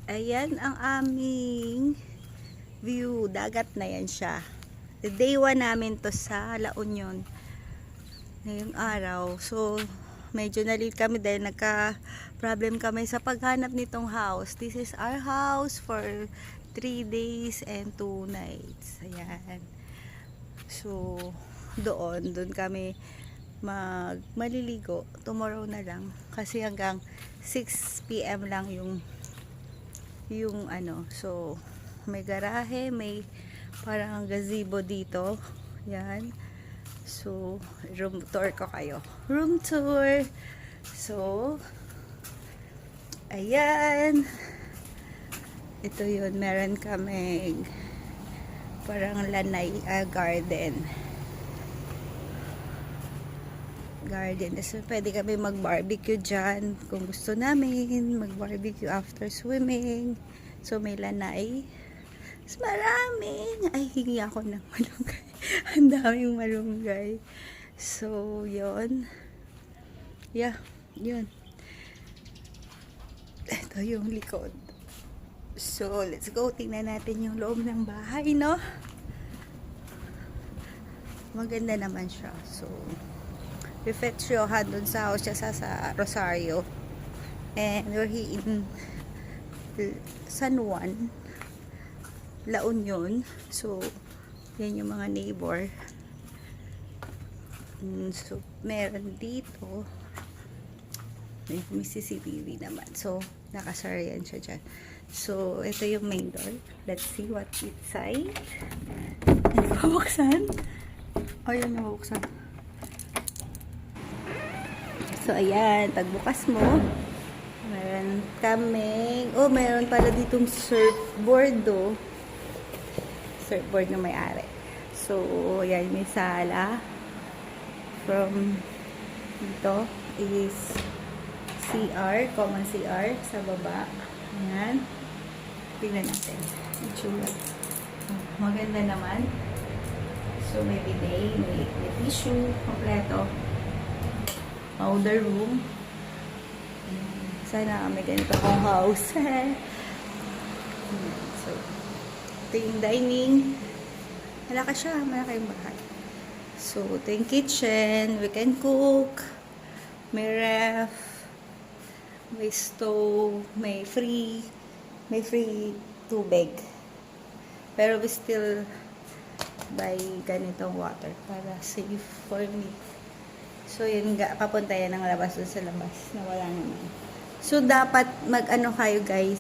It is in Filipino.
Ayan ang aming view. Dagat na yan siya. The day 1 namin to sa La Union. Ngayong araw. So, medyo na-late kami dahil nagka-problem kami sa paghanap nitong house. This is our house for 3 days and 2 nights. Ayan. So, doon kami maliligo. Tomorrow na lang. Kasi hanggang 6 PM lang yung ano. So, may garahe, may parang gazebo dito. Yan. So, room tour ko kayo. Room tour. So, ayan. Ito yun. Meron kaming parang lanay garden. So, pwede kami mag-barbecue dyan. Kung gusto namin, mag-barbecue after swimming. So, may lanay. Mas maraming. Ay, hingi ako ng malunggay. Ang daming malunggay. So, yun. Yeah, yun. Ito yung likod. So, let's go. Tingnan natin yung loob ng bahay, no? Maganda naman siya. So, refleksyohan dun sa house siya sa Rosario. And we're here in San Juan, La Union. So, yan yung mga neighbor. So, meron dito. May CCTV naman. So, nakasara yan siya dyan. So, ito yung main door. Let's see what's inside. Pabuksan? O, yan nabuksan. So, ayan. Pagbukas mo, meron kaming, meron pala ditong surfboard, surfboard na may-ari. So, ayan, may sala. From dito is CR, common CR sa baba. Ayan. Tingnan natin. Itsura. Maganda naman. So, may bidet, may tissue, kompleto. Powder room. Sana may ganito akong house. So, ito yung dining. Malaki siya. Malaki yung bahay. So, ito yung kitchen. We can cook. May ref. May stove. May free tubig. Pero we still buy ganitong water para safe for me. So, yun nga, papunta yan ng labas dun sa labas na wala naman. So, dapat mag-ano kayo guys,